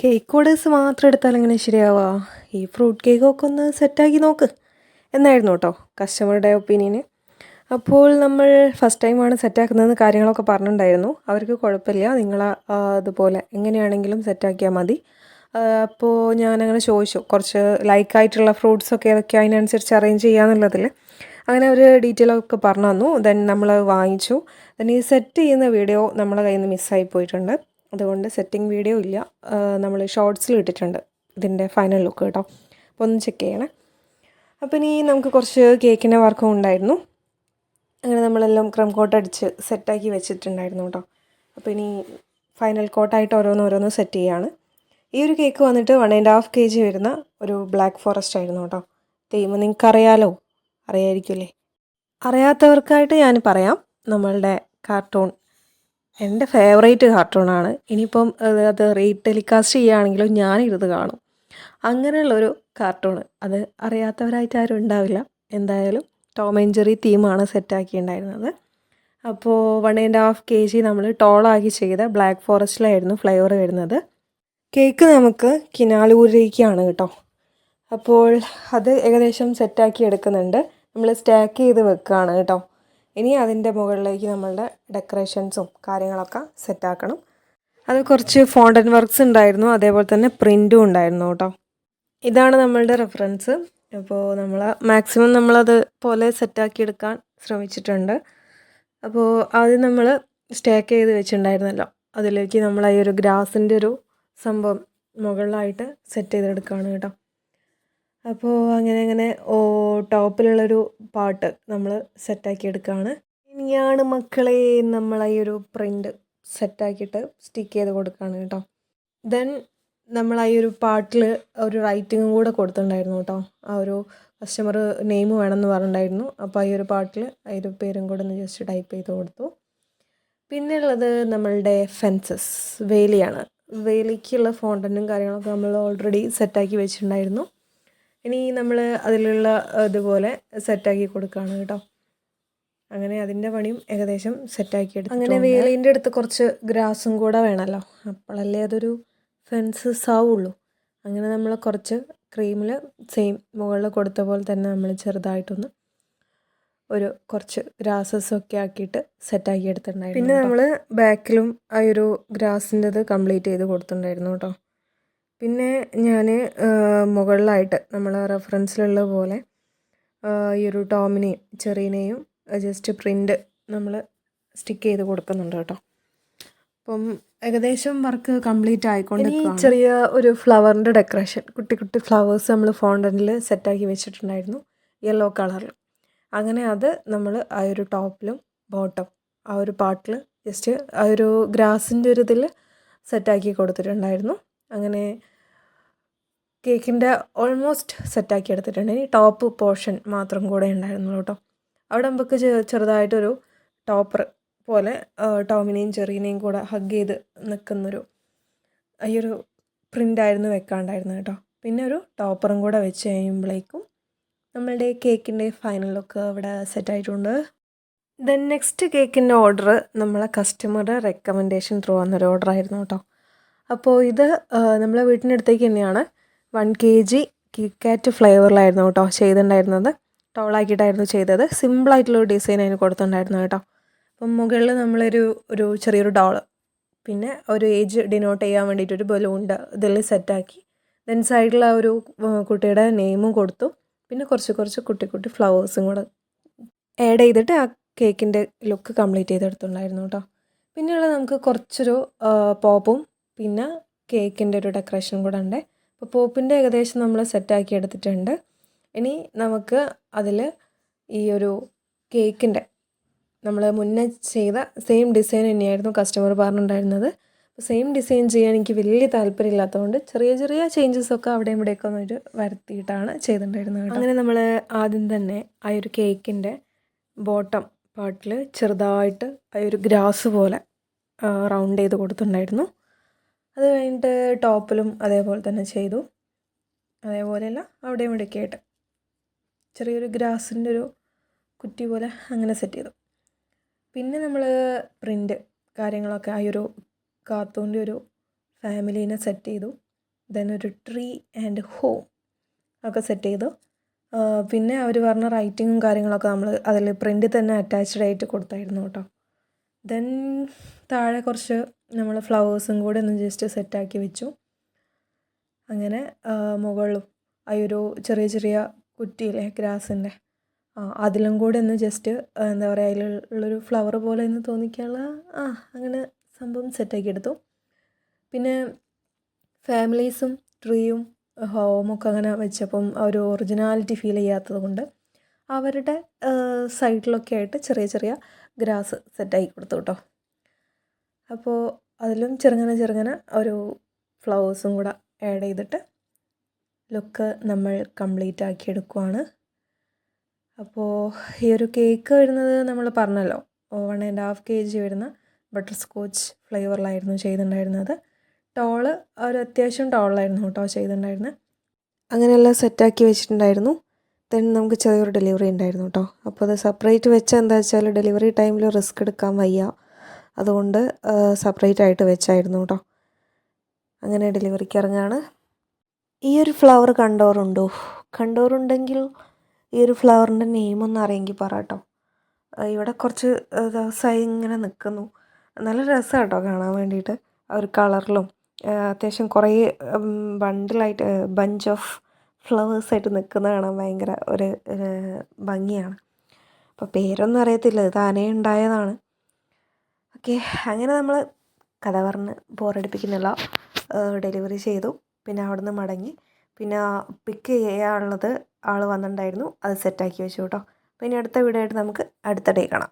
Cake orders മാത്രം എടുത്താൽ എങ്ങനെ ശരിയാവുക? ഈ ഫ്രൂട്ട് കേക്കൊക്കെ ഒന്ന് സെറ്റാക്കി നോക്ക് എന്നായിരുന്നു കേട്ടോ കസ്റ്റമറുടെ ഒപ്പീനിയന്. അപ്പോൾ നമ്മൾ ഫസ്റ്റ് ടൈമാണ് സെറ്റാക്കുന്നതെന്ന് കാര്യങ്ങളൊക്കെ പറഞ്ഞിട്ടുണ്ടായിരുന്നു. അവർക്ക് കുഴപ്പമില്ല, നിങ്ങൾ അതുപോലെ എങ്ങനെയാണെങ്കിലും സെറ്റാക്കിയാൽ മതി. അപ്പോൾ ഞാനങ്ങനെ ചോദിച്ചു, കുറച്ച് ലൈക്കായിട്ടുള്ള ഫ്രൂട്ട്സൊക്കെ ഏതൊക്കെയാണ് അതിനനുസരിച്ച് അറേഞ്ച് ചെയ്യാമെന്നുള്ളതിൽ. അങ്ങനെ അവർ ഡീറ്റെയിലൊക്കെ പറഞ്ഞു തന്നു. ദെൻ നമ്മൾ വാങ്ങിച്ചു. ദെൻ ഈ സെറ്റ് ചെയ്യുന്ന വീഡിയോ നമ്മളെ കയ്യിൽ നിന്ന് മിസ്സായി പോയിട്ടുണ്ട്. അതുകൊണ്ട് സെറ്റിംഗ് വീഡിയോ ഇല്ല, നമ്മൾ ഷോർട്സിൽ ഇട്ടിട്ടുണ്ട് ഇതിൻ്റെ ഫൈനൽ ലുക്ക് കേട്ടോ. അപ്പോൾ ഒന്ന് ചെക്ക് ചെയ്യണേ. അപ്പോൾ ഇനി നമുക്ക് കുറച്ച് കേക്കിൻ്റെ വർക്കും ഉണ്ടായിരുന്നു. അങ്ങനെ നമ്മളെല്ലാം ക്രം കോട്ട് അടിച്ച് സെറ്റാക്കി വെച്ചിട്ടുണ്ടായിരുന്നു കേട്ടോ. അപ്പോൾ ഇനി ഫൈനൽ കോട്ടായിട്ട് ഓരോന്ന് സെറ്റ് ചെയ്യുകയാണ്. ഈ ഒരു കേക്ക് വന്നിട്ട് 1.5 kg വരുന്ന ഒരു ബ്ലാക്ക് ഫോറസ്റ്റ് ആയിരുന്നു കേട്ടോ. തീം നിങ്ങൾക്ക് അറിയായിരിക്കുമല്ലേ? അറിയാത്തവർക്കായിട്ട് ഞാൻ പറയാം, നമ്മളുടെ കാർട്ടൂൺ എൻ്റെ ഫേവറേറ്റ് കാർട്ടൂണാണ്. ഇനിയിപ്പം അത് ടെലികാസ്റ്റ് ചെയ്യുകയാണെങ്കിലും ഞാനിരുന്ന് കാണും. അങ്ങനെയുള്ളൊരു കാർട്ടൂണ്. അത് അറിയാത്തവരായിട്ട് ആരും ഉണ്ടാവില്ല. എന്തായാലും ടോം ആൻഡ് ജെറി തീമാണ് സെറ്റാക്കിയിട്ടുണ്ടായിരുന്നത്. അപ്പോൾ 1.5 kg നമ്മൾ ടോളാക്കി ചെയ്ത ബ്ലാക്ക് ഫോറസ്റ്റിലായിരുന്നു ഫ്ലേവർ വരുന്നത്. കേക്ക് നമുക്ക് കിനാലൂരിലേക്കാണ് കേട്ടോ. അപ്പോൾ അത് ഏകദേശം സെറ്റാക്കി എടുക്കുന്നുണ്ട്. നമ്മൾ സ്റ്റാക്ക് ചെയ്ത് വെക്കുകയാണ് കേട്ടോ. ഇനി അതിൻ്റെ മുകളിലേക്ക് നമ്മളുടെ ഡെക്കറേഷൻസും കാര്യങ്ങളൊക്കെ സെറ്റാക്കണം. അത് കുറച്ച് ഫോണ്ടൻ വർക്ക്സ് ഉണ്ടായിരുന്നു, അതേപോലെ തന്നെ പ്രിൻറ്റും ഉണ്ടായിരുന്നു കേട്ടോ. ഇതാണ് നമ്മളുടെ റെഫറൻസ്. അപ്പോൾ നമ്മൾ മാക്സിമം നമ്മളത് പോലെ സെറ്റാക്കി എടുക്കാൻ ശ്രമിച്ചിട്ടുണ്ട്. അപ്പോൾ ആദ്യം നമ്മൾ സ്റ്റാക്ക് ചെയ്ത് വെച്ചിട്ടുണ്ടായിരുന്നല്ലോ, അതിലേക്ക് നമ്മൾ ഈ ഒരു ഗ്രാസിൻ്റെ ഒരു സംഭവം മുകളിലായിട്ട് സെറ്റ് ചെയ്തെടുക്കുകയാണ് കേട്ടോ. അപ്പോൾ അങ്ങനെ ടോപ്പിലുള്ളൊരു പാർട്ട് നമ്മൾ സെറ്റാക്കി എടുക്കുകയാണ്. ഇനിയാണ് മക്കളെ നമ്മൾ ഈ ഒരു പ്രിൻ്റ് സെറ്റാക്കിയിട്ട് സ്റ്റിക്ക് ചെയ്ത് കൊടുക്കുകയാണ് കേട്ടോ. ദെൻ നമ്മൾ ഈ ഒരു പാർട്ടിൽ ഒരു റൈറ്റിങ്ങും കൂടെ കൊടുത്തിട്ടുണ്ടായിരുന്നു കേട്ടോ. ആ ഒരു കസ്റ്റമർ നെയിം വേണമെന്ന് പറഞ്ഞിട്ടുണ്ടായിരുന്നു. അപ്പോൾ ഈ ഒരു പാർട്ടിൽ ആ ഒരു പേരും കൂടെ ഒന്ന് ജസ്റ്റ് ടൈപ്പ് ചെയ്ത് കൊടുത്തു. പിന്നെ ഉള്ളത് നമ്മളുടെ ഫെൻസസ് വേലിയാണ്. വേലിക്കുള്ള ഫോണ്ടനും കാര്യങ്ങളൊക്കെ നമ്മൾ ഓൾറെഡി സെറ്റാക്കി വെച്ചിട്ടുണ്ടായിരുന്നു. ഇനി നമ്മൾ അതിലുള്ള ഇതുപോലെ സെറ്റാക്കി കൊടുക്കുകയാണ് കേട്ടോ. അങ്ങനെ അതിൻ്റെ പണിയും ഏകദേശം സെറ്റാക്കി എടുത്തു. അങ്ങനെ വേലീൻ്റെ അടുത്ത് കുറച്ച് ഗ്രാസും കൂടെ വേണമല്ലോ, അപ്പോഴല്ലേ അതൊരു ഫെൻസസ് ആവുള്ളൂ. അങ്ങനെ നമ്മൾ കുറച്ച് ക്രീമിൽ സെയിം മുകളിൽ കൊടുത്ത പോലെ തന്നെ നമ്മൾ ചെറുതായിട്ടൊന്ന് കുറച്ച് ഗ്രാസസൊക്കെ ആക്കിയിട്ട് സെറ്റാക്കി എടുത്തിട്ടുണ്ടായിരുന്നു. പിന്നെ നമ്മൾ ബാക്കിലും ആ ഒരു ഗ്രാസിൻ്റെത് കംപ്ലീറ്റ് ചെയ്ത് കൊടുത്തിട്ടുണ്ടായിരുന്നു കേട്ടോ. പിന്നെ ഞാൻ മുകളിലായിട്ട് നമ്മൾ റെഫറൻസിലുള്ള പോലെ ഈ ഒരു ടോമിനെയും ചെറീനെയും ജസ്റ്റ് പ്രിൻ്റ് നമ്മൾ സ്റ്റിക്ക് ചെയ്ത് കൊടുക്കുന്നുണ്ട് കേട്ടോ. അപ്പം ഏകദേശം വർക്ക് കംപ്ലീറ്റ് ആയിക്കൊണ്ടിരിക്കുകയാണ്. ഈ ചെറിയ ഒരു ഫ്ലവറിൻ്റെ ഡെക്കറേഷൻ, കുട്ടി ഫ്ലവേഴ്സ് നമ്മൾ ഫോണ്ടനിൽ സെറ്റാക്കി വെച്ചിട്ടുണ്ടായിരുന്നു യെല്ലോ കളറിൽ. അങ്ങനെ അത് നമ്മൾ ആ ഒരു ടോപ്പിലും ബോട്ടം ആ ഒരു പാർട്ടിൽ ജസ്റ്റ് ആ ഒരു ഗ്രാസിൻ്റെ ഒരു ഇതിൽ സെറ്റാക്കി കൊടുത്തിട്ടുണ്ടായിരുന്നു. അങ്ങനെ കേക്കിൻ്റെ ഓൾമോസ്റ്റ് സെറ്റാക്കി എടുത്തിട്ടുണ്ട്. ഇനി ടോപ്പ് പോർഷൻ മാത്രം കൂടെ ഉണ്ടായിരുന്നു കേട്ടോ. അവിടെ നമുക്ക് ചെറുതായിട്ടൊരു ടോപ്പർ പോലെ ടോമിനെയും ചെറീനെയും കൂടെ ഹഗ് ചെയ്ത് നിൽക്കുന്നൊരു ഈ ഒരു പ്രിൻ്റായിരുന്നു വെക്കാണ്ടായിരുന്നു കേട്ടോ. പിന്നെ ഒരു ടോപ്പറും കൂടെ വെച്ച് കഴിയുമ്പോഴേക്കും നമ്മളുടെ കേക്കിൻ്റെ ഫൈനൽ ലുക്ക് അവിടെ സെറ്റായിട്ടുണ്ട്. ദെൻ നെക്സ്റ്റ് കേക്കിൻ്റെ ഓർഡർ നമ്മളെ കസ്റ്റമറുടെ റെക്കമെൻഡേഷൻ ത്രൂ വന്നൊരു ഓർഡറായിരുന്നു കേട്ടോ. അപ്പോൾ ഇത് നമ്മളെ വീട്ടിൻ്റെ അടുത്തേക്ക് തന്നെയാണ്. 1 kg കിറ്റ്കാറ്റ് ഫ്ലേവറിലായിരുന്നു കേട്ടോ ചെയ്തിട്ടുണ്ടായിരുന്നത്. ടോളാക്കിയിട്ടായിരുന്നു ചെയ്തത്. സിമ്പിളായിട്ടുള്ളൊരു ഡിസൈൻ അതിന് കൊടുത്തിട്ടുണ്ടായിരുന്നു കേട്ടോ. അപ്പം മുകളിൽ നമ്മളൊരു ചെറിയൊരു ഡോള്, പിന്നെ ഒരു ഏജ് ഡിനോട്ട് ചെയ്യാൻ വേണ്ടിയിട്ടൊരു ബലൂണിൻ്റെ ഇതിൽ സെറ്റാക്കി. ദെൻ സൈഡിൽ ആ ഒരു കുട്ടിയുടെ നെയിമും കൊടുത്തു. പിന്നെ കുറച്ച് കുട്ടി ഫ്ലവേഴ്സും കൂടെ ആഡ് ചെയ്തിട്ട് ആ കേക്കിൻ്റെ ലുക്ക് കംപ്ലീറ്റ് ചെയ്തെടുത്തിട്ടുണ്ടായിരുന്നു കേട്ടോ. പിന്നെയുള്ളത് നമുക്ക് കുറച്ചൊരു പോപ്പും പിന്നെ കേക്കിൻ്റെ ഒരു ഡെക്കറേഷനും കൂടെ ഉണ്ട്. അപ്പോൾ പോപ്പിൻ്റെ ഏകദേശം നമ്മൾ സെറ്റാക്കി എടുത്തിട്ടുണ്ട്. ഇനി നമുക്ക് അതിൽ ഈ ഒരു കേക്കിൻ്റെ നമ്മൾ മുന്നേ ചെയ്ത സെയിം ഡിസൈൻ തന്നെയായിരുന്നു കസ്റ്റമർ പറഞ്ഞിട്ടുണ്ടായിരുന്നത്. അപ്പോൾ സെയിം ഡിസൈൻ ചെയ്യാൻ എനിക്ക് വലിയ താല്പര്യമില്ലാത്തതുകൊണ്ട് ചെറിയ ചേഞ്ചസൊക്കെ അവിടെ ഇവിടെയൊക്കെ ഒന്ന് വരുത്തിയിട്ടാണ് ചെയ്തിട്ടുണ്ടായിരുന്നത്. അങ്ങനെ നമ്മൾ ആദ്യം തന്നെ ആ ഒരു കേക്കിൻ്റെ ബോട്ടം പാർട്ടിൽ ചെറുതായിട്ട് ആ ഒരു ഗ്രാസ് പോലെ റൗണ്ട് ചെയ്ത് കൊടുത്തിട്ടുണ്ടായിരുന്നു. അത് കഴിഞ്ഞിട്ട് ടോപ്പിലും അതേപോലെ തന്നെ ചെയ്തു. അതേപോലെയല്ല അവിടെ ഇവിടെയൊക്കെ ആയിട്ട് ചെറിയൊരു ഗ്രാസിൻ്റെ ഒരു കുറ്റി പോലെ അങ്ങനെ സെറ്റ് ചെയ്തു. പിന്നെ നമ്മൾ പ്രിൻ്റ് കാര്യങ്ങളൊക്കെ ആ ഒരു കാർട്ടൂണിൻ്റെ ഒരു ഫാമിലീനെ സെറ്റ് ചെയ്തു. ദെൻ ഒരു ട്രീ ആൻഡ് ഹോം ഒക്കെ സെറ്റ് ചെയ്തു. പിന്നെ അവർ പറഞ്ഞ റൈറ്റിങ്ങും കാര്യങ്ങളൊക്കെ നമ്മൾ അതിൽ പ്രിൻ്റിൽ തന്നെ അറ്റാച്ച്ഡ് ആയിട്ട് കൊടുത്തായിരുന്നു കേട്ടോ. ദെൻ താഴെ കുറച്ച് നമ്മൾ ഫ്ലവേഴ്സും കൂടെ ഒന്ന് ജസ്റ്റ് സെറ്റാക്കി വെച്ചു. അങ്ങനെ മുകളിലും ആ ഒരു ചെറിയ ചെറിയ കുറ്റിയില്ലേ ഗ്രാസിൻ്റെ, അതിലും കൂടെ ഒന്ന് ജസ്റ്റ് എന്താ പറയുക, അതിലുള്ളൊരു ഫ്ലവർ പോലെ ഒന്ന് തോന്നിക്കാനുള്ള അങ്ങനെ സംഭവം സെറ്റാക്കി എടുത്തു. പിന്നെ ഫാമിലീസും ട്രീയും ഹോമൊക്കെ അങ്ങനെ വെച്ചപ്പം ഒരു ഒറിജിനാലിറ്റി ഫീൽ ചെയ്യാത്തത് കൊണ്ട് അവരുടെ സൈഡിലൊക്കെ ആയിട്ട് ചെറിയ ചെറിയ ഗ്രാസ് സെറ്റാക്കി കൊടുത്തു കേട്ടോ. അപ്പോൾ അതിലും ചെറുങ്ങനെ ഒരു ഫ്ലവേഴ്സും കൂടെ ആഡ് ചെയ്തിട്ട് ലുക്ക് നമ്മൾ കംപ്ലീറ്റ് ആക്കി എടുക്കുവാണ്. അപ്പോൾ ഈ ഒരു കേക്ക് വരുന്നത് നമ്മൾ പറഞ്ഞല്ലോ 1.5 kg വരുന്ന ബട്ടർ സ്കോച്ച് ഫ്ലേവറിലായിരുന്നു ചെയ്തിട്ടുണ്ടായിരുന്നത്. ടോള് ഒരു അത്യാവശ്യം ടോളായിരുന്നു കേട്ടോ ചെയ്തിട്ടുണ്ടായിരുന്നത്. അങ്ങനെയെല്ലാം സെറ്റാക്കി വെച്ചിട്ടുണ്ടായിരുന്നു. ദെൻ നമുക്ക് ചെറിയൊരു ഡെലിവറി ഉണ്ടായിരുന്നു കേട്ടോ. അപ്പോൾ അത് സെപ്പറേറ്റ് വെച്ചാൽ എന്താ വെച്ചാൽ ഡെലിവറി ടൈമിൽ റിസ്ക് എടുക്കാൻ വയ്യ, അതുകൊണ്ട് സെപ്പറേറ്റ് ആയിട്ട് വെച്ചായിരുന്നു കേട്ടോ. അങ്ങനെ ഡെലിവറിക്ക് ഇറങ്ങാണ്. ഈ ഒരു ഫ്ലവർ കണ്ടോറുണ്ടെങ്കിൽ ഈ ഒരു ഫ്ലവറിൻ്റെ നെയിമൊന്നും അറിയെങ്കിൽ പറ കേട്ടോ. ഇവിടെ കുറച്ച് ദിവസമായി ഇങ്ങനെ നിൽക്കുന്നു. നല്ല രസമാണ് കേട്ടോ കാണാൻ വേണ്ടിയിട്ട്. ആ ഒരു കളറിലും അത്യാവശ്യം കുറേ ബണ്ടിലായിട്ട് ബഞ്ച് ഓഫ് ഫ്ലവേഴ്സായിട്ട് നിൽക്കുന്ന കാണാൻ ഭയങ്കര ഒരു ഭംഗിയാണ്. അപ്പോൾ പേരൊന്നും അറിയത്തില്ല, ഇത് താനേ ഉണ്ടായതാണ്. ഓക്കെ, അങ്ങനെ നമ്മൾ കഥ പറഞ്ഞ് ബോറടിപ്പിക്കുന്നില്ല, ഡെലിവറി ചെയ്തു. പിന്നെ അവിടെ നിന്ന് മടങ്ങി. പിന്നെ പിക്ക് ചെയ്യാനുള്ളത് ആൾ വന്നിട്ടുണ്ടായിരുന്നു, അത് സെറ്റാക്കി വെച്ചു കേട്ടോ. അപ്പോൾ ഇനി അടുത്ത വീഡിയോ ആയിട്ട് നമുക്ക് അടുത്ത ഡേ കാണാം.